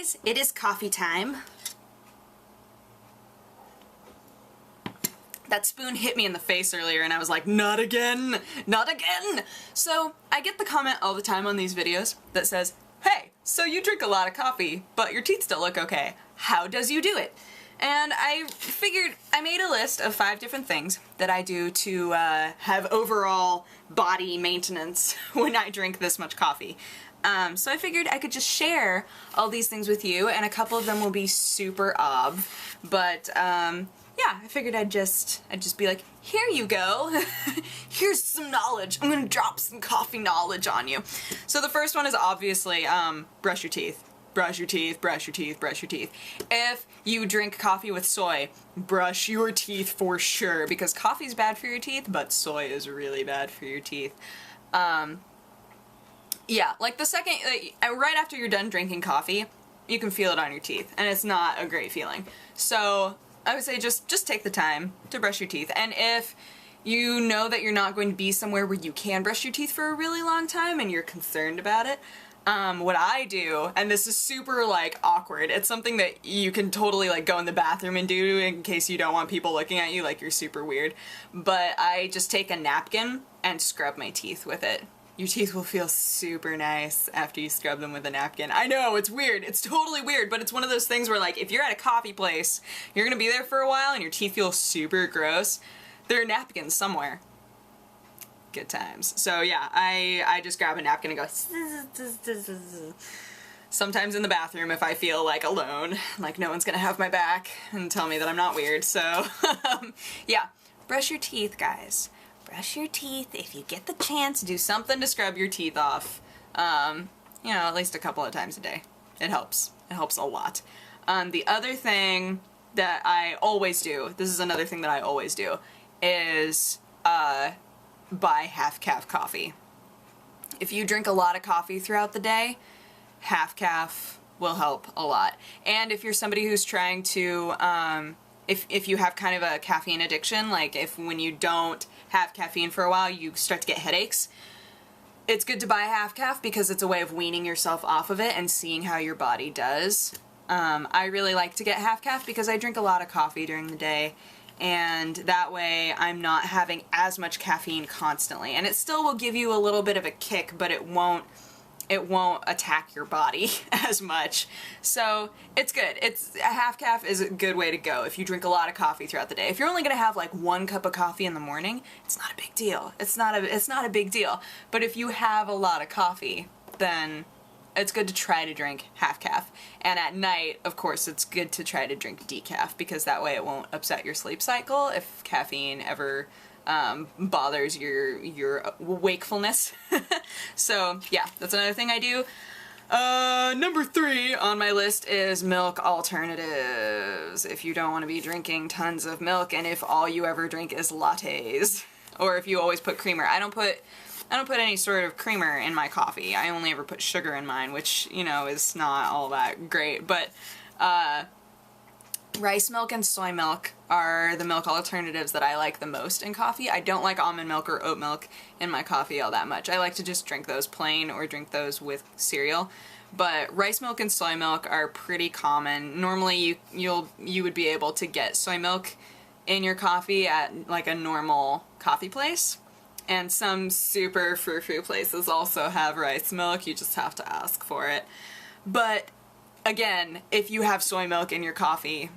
guys, it is coffee time. That spoon hit me in the face earlier and I was like, not again, not again. So I get the comment all the time on these videos that says, hey, so you drink a lot of coffee, but your teeth still look okay. How does you do it? And I figured, I made a list of 5 different things that I do to have overall body maintenance when I drink this much coffee. So I figured I could just share all these things with you, and a couple of them will be super but yeah, I figured I'd just be like, here you go. Here's some knowledge. I'm gonna drop some coffee knowledge on you. So the first one is obviously brush your teeth. Brush your teeth, brush your teeth, brush your teeth. If you drink coffee with soy, brush your teeth for sure, because coffee's bad for your teeth, but soy is really bad for your teeth. Yeah, like the second, right after you're done drinking coffee, you can feel it on your teeth, and it's not a great feeling. So I would say just take the time to brush your teeth, and if you know that you're not going to be somewhere where you can brush your teeth for a really long time and you're concerned about it, what I do, and this is super like awkward, it's something that you can totally like go in the bathroom and do in case you don't want people looking at you like you're super weird, but I just take a napkin and scrub my teeth with it. Your teeth will feel super nice after you scrub them with a napkin. I know, it's weird. It's totally weird, but it's one of those things where like if you're at a coffee place, you're gonna be there for a while and your teeth feel super gross, there are napkins somewhere. Good times. So yeah, I just grab a napkin and go sometimes in the bathroom if I feel like alone, like no one's gonna have my back and tell me that I'm not weird. So yeah, brush your teeth, guys. Brush your teeth. If you get the chance, do something to scrub your teeth off. You know, at least a couple of times a day. It helps. It helps a lot. The other thing that I always do, this is another thing that I always do, is buy half-calf coffee. If you drink a lot of coffee throughout the day, half-calf will help a lot. And if you're somebody who's trying to, if you have kind of a caffeine addiction, like if when you don't have caffeine for a while you start to get headaches, it's good to buy half-calf because it's a way of weaning yourself off of it and seeing how your body does. I really like to get half-calf because I drink a lot of coffee during the day, and that way I'm not having as much caffeine constantly. And it still will give you a little bit of a kick, but it won't attack your body as much. So it's good. A half-calf is a good way to go if you drink a lot of coffee throughout the day. If you're only gonna have like 1 cup of coffee in the morning, it's not a big deal. It's not a big deal. But if you have a lot of coffee, then it's good to try to drink half-calf. And at night, of course, it's good to try to drink decaf because that way it won't upset your sleep cycle if caffeine ever bothers your wakefulness. So yeah, that's another thing I do. Number 3 on my list is milk alternatives. If you don't want to be drinking tons of milk, and if all you ever drink is lattes, or if you always put creamer. I don't put any sort of creamer in my coffee. I only ever put sugar in mine, which, you know, is not all that great. But rice milk and soy milk are the milk alternatives that I like the most in coffee. I don't like almond milk or oat milk in my coffee all that much. I like to just drink those plain or drink those with cereal. But rice milk and soy milk are pretty common. Normally you would be able to get soy milk in your coffee at like a normal coffee place. And some super frou-frou places also have rice milk. You just have to ask for it. But again, if you have soy milk in your coffee,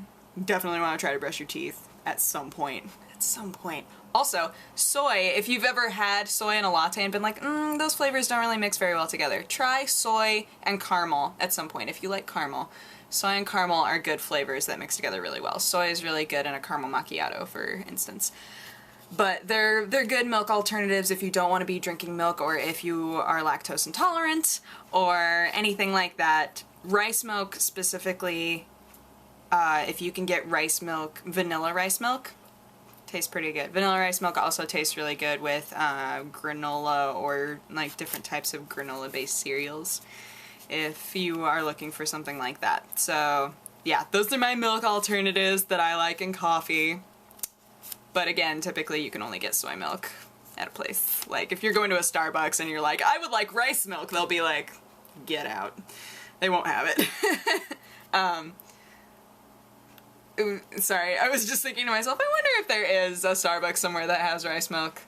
definitely want to try to brush your teeth at some point. At some point. Also, soy, if you've ever had soy in a latte and been like, those flavors don't really mix very well together, try soy and caramel at some point if you like caramel. Soy and caramel are good flavors that mix together really well. Soy is really good in a caramel macchiato, for instance. But they're good milk alternatives if you don't want to be drinking milk, or if you are lactose intolerant or anything like that. Rice milk specifically, if you can get rice milk, vanilla rice milk, tastes pretty good. Vanilla rice milk also tastes really good with granola or like different types of granola based cereals if you are looking for something like that. So yeah, those are my milk alternatives that I like in coffee. But again, typically you can only get soy milk at a place. Like if you're going to a Starbucks and you're like, I would like rice milk, they'll be like, get out. they won't have it. Sorry, I was just thinking to myself, I wonder if there is a Starbucks somewhere that has rice milk.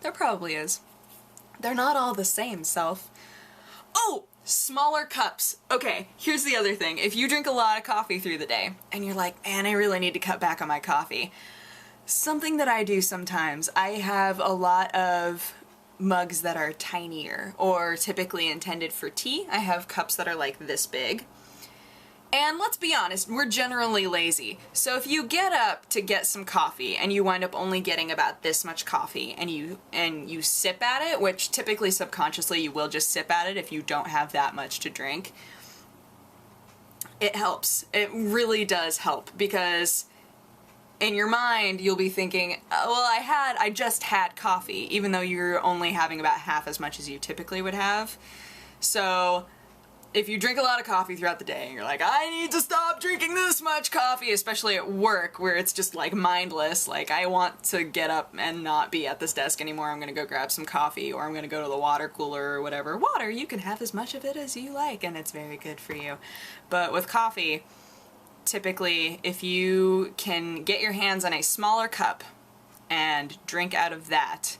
There probably is. They're not all the same, self. Oh! Smaller cups. Okay, here's the other thing. If you drink a lot of coffee through the day, and you're like, man, I really need to cut back on my coffee. Something that I do sometimes, I have a lot of mugs that are tinier, or typically intended for tea. I have cups that are like this big. And let's be honest, we're generally lazy. So if you get up to get some coffee and you wind up only getting about this much coffee and you sip at it, which typically subconsciously you will just sip at it if you don't have that much to drink, it helps. It really does help, because in your mind you'll be thinking, oh, well, I just had coffee, even though you're only having about half as much as you typically would have. So if you drink a lot of coffee throughout the day and you're like, I need to stop drinking this much coffee, especially at work where it's just like mindless, like I want to get up and not be at this desk anymore, I'm gonna go grab some coffee, or I'm gonna go to the water cooler or whatever. Water, you can have as much of it as you like and it's very good for you. But with coffee, typically if you can get your hands on a smaller cup and drink out of that,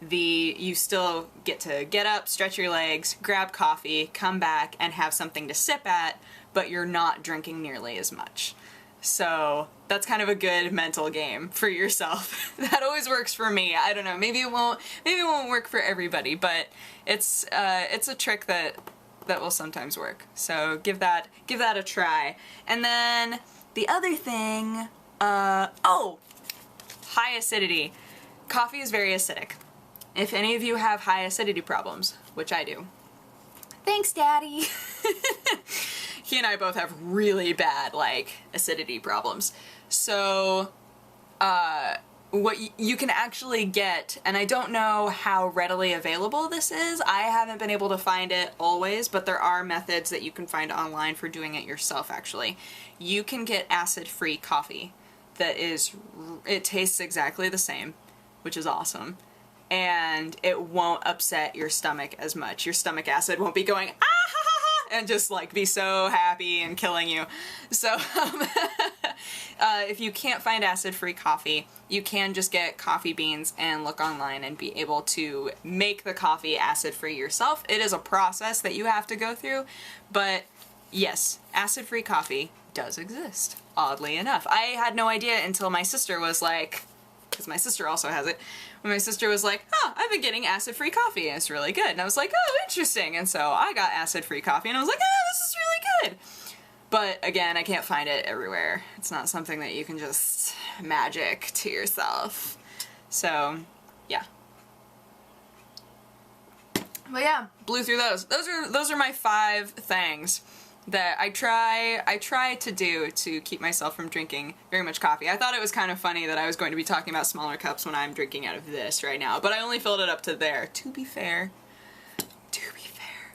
you still get to get up, stretch your legs, grab coffee, come back, and have something to sip at, but you're not drinking nearly as much. So that's kind of a good mental game for yourself. That always works for me. I don't know, maybe it won't work for everybody, but it's a trick that will sometimes work. So give that a try. And then the other thing, high acidity. Coffee is very acidic. If any of you have high acidity problems, which I do. Thanks, Daddy! He and I both have really bad, like, acidity problems. So, what you can actually get, and I don't know how readily available this is, I haven't been able to find it always, but there are methods that you can find online for doing it yourself, actually. You can get acid-free coffee it tastes exactly the same, which is awesome. And it won't upset your stomach as much. Your stomach acid won't be going, ah ha ha ha, and just like be so happy and killing you. So if you can't find acid-free coffee, you can just get coffee beans and look online and be able to make the coffee acid-free yourself. It is a process that you have to go through, but yes, acid-free coffee does exist, oddly enough. I had no idea until my sister was like, because my sister also has it, when my sister was like, oh, I've been getting acid-free coffee and it's really good. And I was like, oh, interesting. And so I got acid-free coffee and I was like, oh, this is really good. But again, I can't find it everywhere. It's not something that you can just magic to yourself. So, yeah. But yeah, blew through those. Those are my 5 things that I try to do to keep myself from drinking very much coffee. I thought it was kind of funny that I was going to be talking about smaller cups when I'm drinking out of this right now, but I only filled it up to there. To be fair,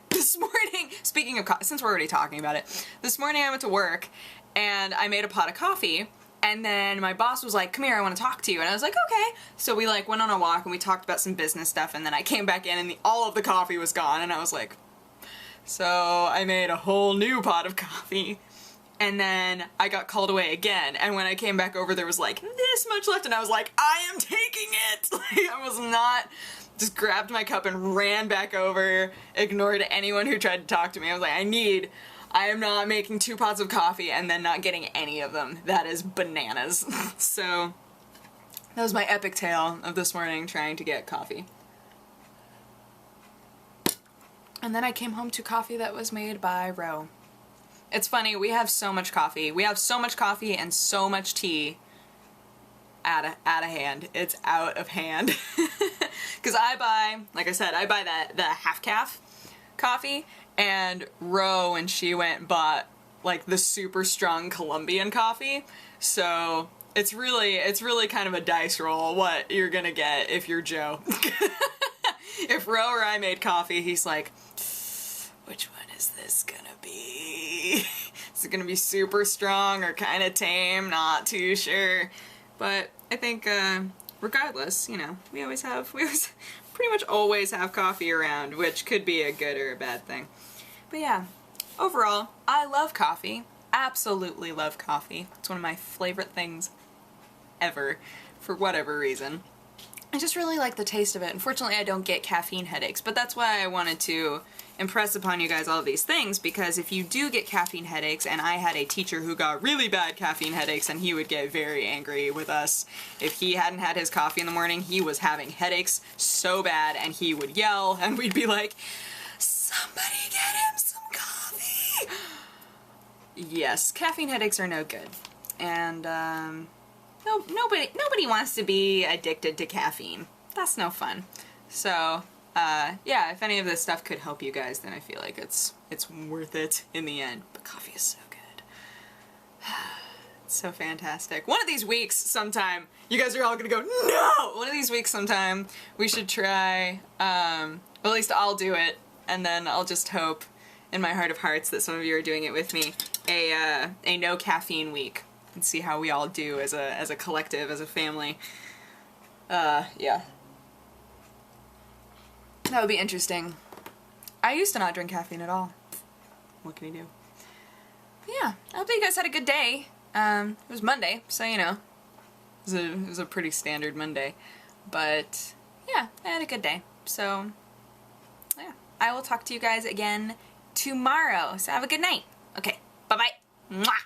this morning, speaking of coffee, since we're already talking about it, this morning I went to work and I made a pot of coffee, and then my boss was like, come here, I want to talk to you. And I was like, okay. So we like went on a walk and we talked about some business stuff, and then I came back in and all of the coffee was gone, and I was like, so I made a whole new pot of coffee, and then I got called away again, and when I came back over there was like this much left, and I was like, I am taking it! Like, I was not, just grabbed my cup and ran back over, ignored anyone who tried to talk to me. I was like, I am not making 2 pots of coffee and then not getting any of them. That is bananas. So that was my epic tale of this morning trying to get coffee. And then I came home to coffee that was made by Ro. It's funny, we have so much coffee. We have so much coffee and so much tea out of hand. It's out of hand. Because I buy, like I said, I buy the half-calf coffee, and Ro, when she went and bought like the super strong Colombian coffee. So it's really kind of a dice roll what you're gonna get if you're Joe. If Ro or I made coffee, he's like, which one is this gonna be? Is it gonna be super strong or kind of tame? Not too sure. But I think, regardless, you know, we always pretty much always have coffee around, which could be a good or a bad thing. But yeah, overall, I love coffee. Absolutely love coffee. It's one of my favorite things ever, for whatever reason. I just really like the taste of it. Unfortunately, I don't get caffeine headaches, but that's why I wanted to impress upon you guys all of these things, because if you do get caffeine headaches, and I had a teacher who got really bad caffeine headaches, and he would get very angry with us. If he hadn't had his coffee in the morning, he was having headaches so bad, and he would yell, and we'd be like, "Somebody get him some coffee!" Yes, caffeine headaches are no good. And, nobody wants to be addicted to caffeine. That's no fun. So, yeah, if any of this stuff could help you guys, then I feel like it's worth it in the end. But coffee is so good. It's so fantastic. One of these weeks sometime, you guys are all gonna go, no! One of these weeks sometime, we should try, well, at least I'll do it, and then I'll just hope in my heart of hearts that some of you are doing it with me, a no caffeine week, and see how we all do as a collective, as a family. Yeah. That would be interesting. I used to not drink caffeine at all. What can you do? Yeah, I hope that you guys had a good day. It was Monday, so you know, it was a pretty standard Monday. But yeah, I had a good day. So yeah, I will talk to you guys again tomorrow. So have a good night. Okay, bye-bye. Mwah!